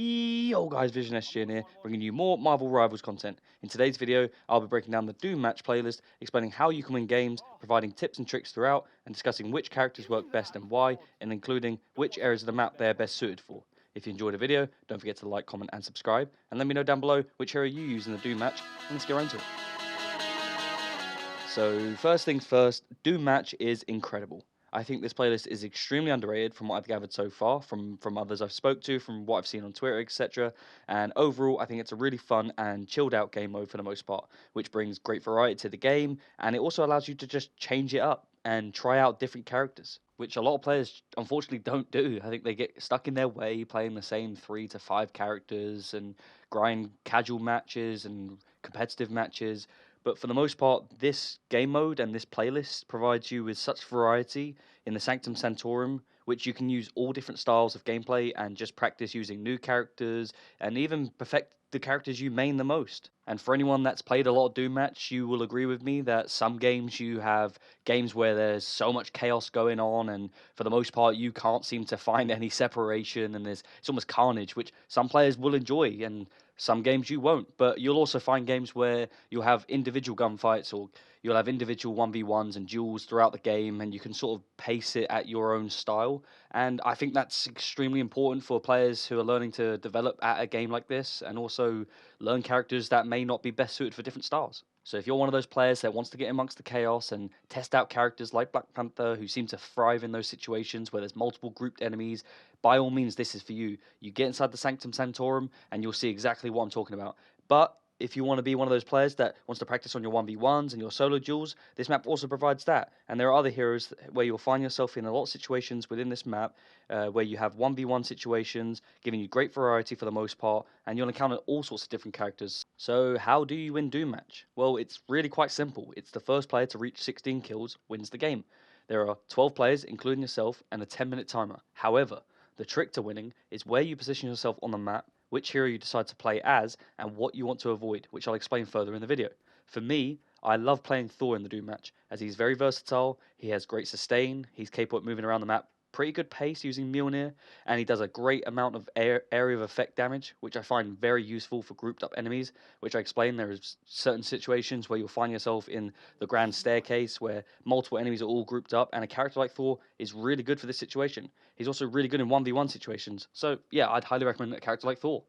Yo guys, Vision SGN here, bringing you more Marvel Rivals content. In today's video, I'll be breaking down the Doom match playlist, explaining how you can win games, providing tips and tricks throughout, and discussing which characters work best and why, and including which areas of the map they are best suited for. If you enjoyed the video, don't forget to like, comment, and subscribe, and let me know down below which hero you use in the Doom match, and let's get right into it. So first things first, Doom match is incredible. I think this playlist is extremely underrated from what I've gathered so far, from others I've spoke to, from what I've seen on Twitter, etc. And overall, I think it's a really fun and chilled out game mode for the most part, which brings great variety to the game, and it also allows you to just change it up and try out different characters, which a lot of players unfortunately don't do. I think they get stuck in their way playing the same 3 to 5 characters and grind casual matches and competitive matches. But for the most part, this game mode and this playlist provides you with such variety in the Sanctum Santorum, which you can use all different styles of gameplay and just practice using new characters and even perfect the characters you main the most. And for anyone that's played a lot of Doom Match, you will agree with me that some games you have games where there's so much chaos going on, and for the most part, you can't seem to find any separation, and it's almost carnage, which some players will enjoy, and some games you won't. But you'll also find games where you'll have individual gunfights, or you'll have individual 1v1s and duels throughout the game, and you can sort of pace it at your own style. And I think that's extremely important for players who are learning to develop at a game like this, and also learn characters that may not be best suited for different styles. So if you're one of those players that wants to get amongst the chaos and test out characters like Black Panther who seem to thrive in those situations where there's multiple grouped enemies, by all means this is for you. You get inside the Sanctum Santorum and you'll see exactly what I'm talking about. But if you want to be one of those players that wants to practice on your 1v1s and your solo duels, this map also provides that. And there are other heroes where you'll find yourself in a lot of situations within this map where you have 1v1 situations, giving you great variety for the most part, and you'll encounter all sorts of different characters. So how do you win Doom Match? Well, it's really quite simple. It's the first player to reach 16 kills wins the game. There are 12 players, including yourself, and a 10-minute timer. However, the trick to winning is where you position yourself on the map, which hero you decide to play as, and what you want to avoid, which I'll explain further in the video. For me, I love playing Thor in the Doom match, as he's very versatile, he has great sustain, he's capable of moving around the map pretty good pace using Mjolnir, and he does a great amount of area of effect damage, which I find very useful for grouped up enemies, which I explain. There is certain situations where you'll find yourself in the grand staircase where multiple enemies are all grouped up, and a character like Thor is really good for this situation. He's also really good in 1v1 situations, so yeah, I'd highly recommend a character like Thor.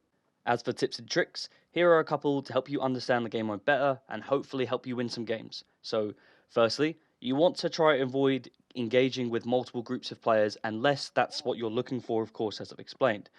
As for tips and tricks, here are a couple to help you understand the game mode better and hopefully help you win some games. So, firstly, you want to try and avoid engaging with multiple groups of players unless that's what you're looking for, of course, as I've explained.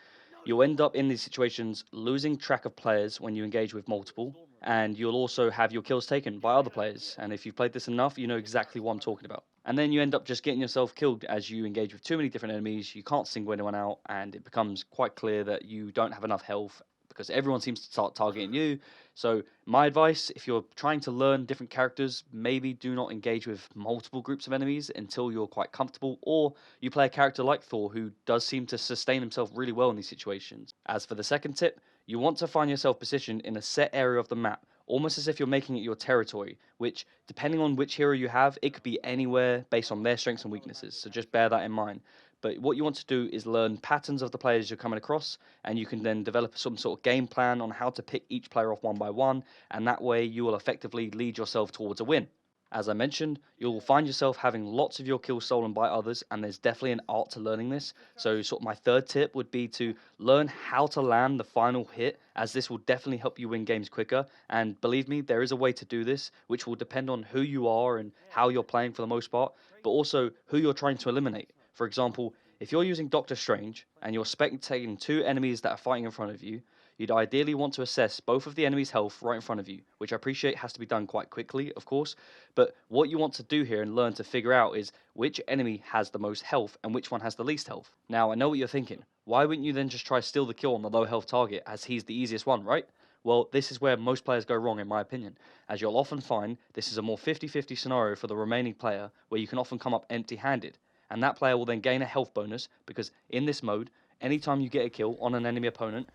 You'll end up in these situations losing track of players when you engage with multiple, and you'll also have your kills taken by other players. And if you've played this enough, you know exactly what I'm talking about. And then you end up just getting yourself killed as you engage with too many different enemies, you can't single anyone out, and it becomes quite clear that you don't have enough health because everyone seems to start targeting you. So my advice, if you're trying to learn different characters, maybe do not engage with multiple groups of enemies until you're quite comfortable, or you play a character like Thor who does seem to sustain himself really well in these situations. As for the second tip, you want to find yourself positioned in a set area of the map, almost as if you're making it your territory, which, depending on which hero you have, it could be anywhere based on their strengths and weaknesses, so just bear that in mind. But what you want to do is learn patterns of the players you're coming across, and you can then develop some sort of game plan on how to pick each player off one by one, and that way you will effectively lead yourself towards a win. As I mentioned, you'll find yourself having lots of your kills stolen by others, and there's definitely an art to learning this. So, sort of my third tip would be to learn how to land the final hit, as this will definitely help you win games quicker. And believe me, there is a way to do this, which will depend on who you are and how you're playing for the most part, but also who you're trying to eliminate. For example, if you're using Doctor Strange and you're spectating 2 enemies that are fighting in front of you, you'd ideally want to assess both of the enemy's health right in front of you, which I appreciate has to be done quite quickly, of course. But what you want to do here and learn to figure out is which enemy has the most health and which one has the least health. Now, I know what you're thinking. Why wouldn't you then just try steal the kill on the low health target, as he's the easiest one, right? Well, this is where most players go wrong, in my opinion, as you'll often find this is a more 50-50 scenario for the remaining player, where you can often come up empty-handed, and that player will then gain a health bonus, because in this mode, anytime you get a kill on an enemy opponent,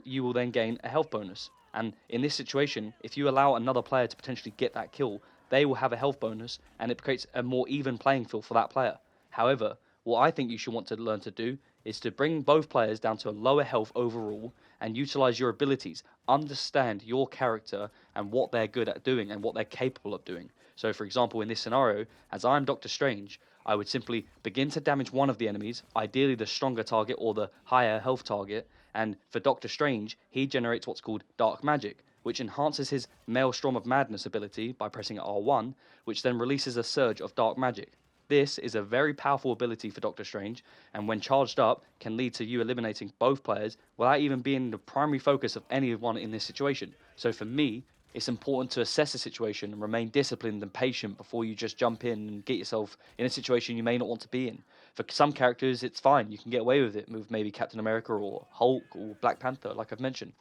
you will then gain a health bonus. And in this situation, if you allow another player to potentially get that kill, they will have a health bonus, and it creates a more even playing field for that player. However, what I think you should want to learn to do is to bring both players down to a lower health overall and utilize your abilities. Understand your character and what they're good at doing and what they're capable of doing. So, for example, in this scenario, as I'm Doctor Strange, I would simply begin to damage one of the enemies, ideally the stronger target or the higher health target. And for Doctor Strange, he generates what's called dark magic, which enhances his Maelstrom of Madness ability by pressing R1, which then releases a surge of dark magic. This is a very powerful ability for Doctor Strange, and when charged up, can lead to you eliminating both players without even being the primary focus of anyone in this situation. So for me, it's important to assess the situation and remain disciplined and patient before you just jump in and get yourself in a situation you may not want to be in. For some characters, it's fine. You can get away with it with maybe Captain America or Hulk or Black Panther, like I've mentioned.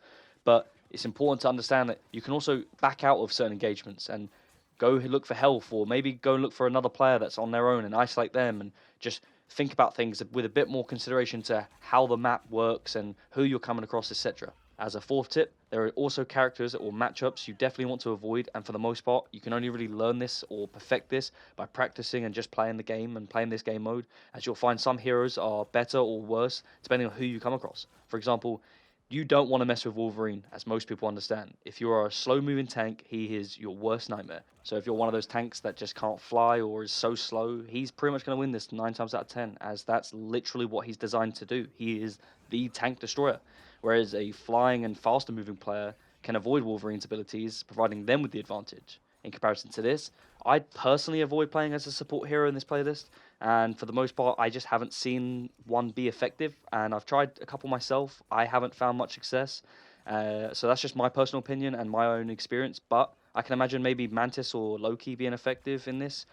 But it's important to understand that you can also back out of certain engagements and go look for health, or maybe go and look for another player that's on their own and isolate them, and just think about things with a bit more consideration to how the map works and who you're coming across, etc. As a fourth tip, there are also characters or matchups you definitely want to avoid, and for the most part, you can only really learn this or perfect this by practicing and just playing the game and playing this game mode, as you'll find some heroes are better or worse depending on who you come across. For example, you don't want to mess with Wolverine, as most people understand. If you are a slow moving tank, he is your worst nightmare. So if you're one of those tanks that just can't fly or is so slow, he's pretty much going to win this 9 times out of 10, as that's literally what he's designed to do. He is the tank destroyer. Whereas a flying and faster moving player can avoid Wolverine's abilities, providing them with the advantage. In comparison to this, I personally avoid playing as a support hero in this playlist, and for the most part, I just haven't seen one be effective. And I've tried a couple myself. I haven't found much success. So that's just my personal opinion and my own experience. But I can imagine maybe Mantis or Loki being effective in this.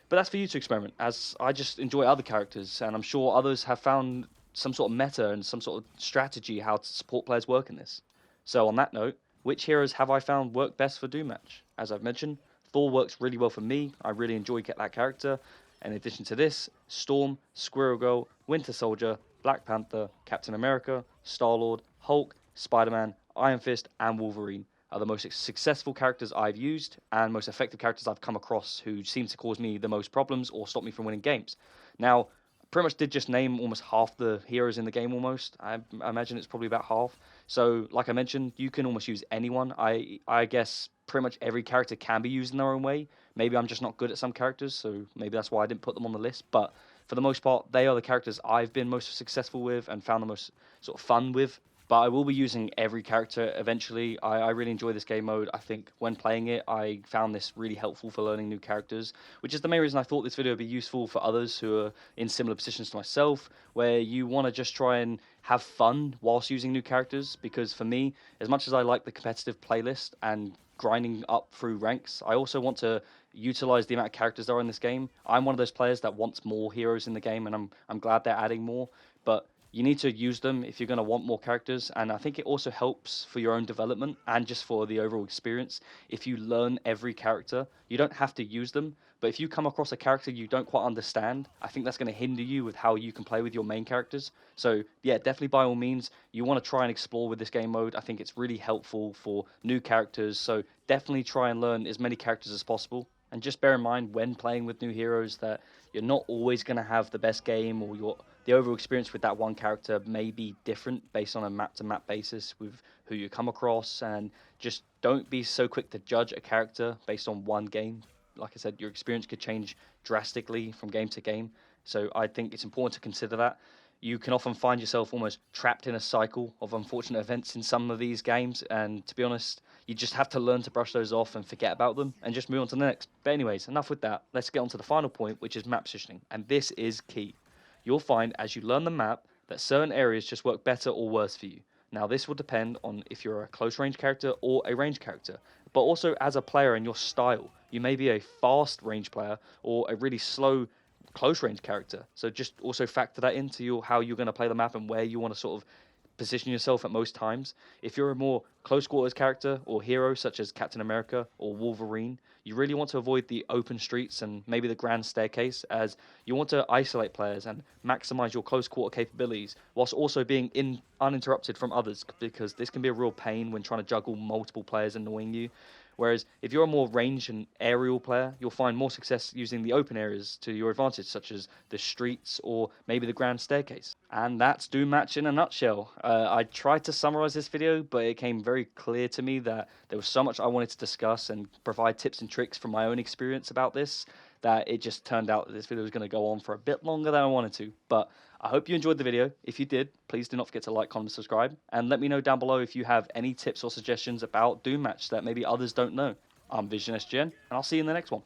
But that's for you to experiment, as I just enjoy other characters, and I'm sure others have found some sort of meta and some sort of strategy how to support players work in this. So on that note, which heroes have I found work best for Doom Match? As I've mentioned, Thor works really well for me. I really enjoy that character. In addition to this, Storm, Squirrel Girl, Winter Soldier, Black Panther, Captain America, Star-Lord, Hulk, Spider-Man, Iron Fist, and Wolverine are the most successful characters I've used and most effective characters I've come across who seem to cause me the most problems or stop me from winning games. Now, pretty much did just name almost half the heroes in the game almost. I imagine it's probably about half. So, like I mentioned, you can almost use anyone. I guess pretty much every character can be used in their own way. Maybe I'm just not good at some characters, so maybe that's why I didn't put them on the list. But for the most part, they are the characters I've been most successful with and found the most sort of fun with. But I will be using every character eventually. I really enjoy this game mode. I think when playing it, I found this really helpful for learning new characters, which is the main reason I thought this video would be useful for others who are in similar positions to myself, where you want to just try and have fun whilst using new characters. Because for me, as much as I like the competitive playlist and grinding up through ranks, I also want to utilize the amount of characters there are in this game. I'm one of those players that wants more heroes in the game, and I'm glad they're adding more. But you need to use them if you're going to want more characters, and I think it also helps for your own development and just for the overall experience. If you learn every character, you don't have to use them, but if you come across a character you don't quite understand, I think that's going to hinder you with how you can play with your main characters. So yeah, definitely by all means, you want to try and explore with this game mode. I think it's really helpful for new characters, so definitely try and learn as many characters as possible. And just bear in mind when playing with new heroes that you're not always going to have the best game, or the overall experience with that one character may be different based on a map to map basis with who you come across. And just don't be so quick to judge a character based on one game. Like I said, your experience could change drastically from game to game. So I think it's important to consider that. You can often find yourself almost trapped in a cycle of unfortunate events in some of these games, and to be honest, you just have to learn to brush those off and forget about them and just move on to the next. But anyways, enough with that. Let's get on to the final point, which is map positioning, and this is key. You'll find as you learn the map that certain areas just work better or worse for you. Now, this will depend on if you're a close range character or a range character, but also as a player and your style. You may be a fast range player or a really slow close range character. So just also factor that into how you're going to play the map and where you want to sort of position yourself at most times. If you're a more close quarters character or hero, such as Captain America or Wolverine, you really want to avoid the open streets and maybe the grand staircase, as you want to isolate players and maximize your close quarter capabilities whilst also being uninterrupted from others, because this can be a real pain when trying to juggle multiple players annoying you. Whereas if you're a more range and aerial player, you'll find more success using the open areas to your advantage, such as the streets or maybe the grand staircase. And that's Doom Match in a nutshell. I tried to summarize this video, but it came very clear to me that there was so much I wanted to discuss and provide tips and tricks from my own experience about this, that it just turned out that this video was going to go on for a bit longer than I wanted to. But I hope you enjoyed the video. If you did, please do not forget to like, comment, and subscribe. And let me know down below if you have any tips or suggestions about Doom Match that maybe others don't know. I'm Vision SGN, and I'll see you in the next one.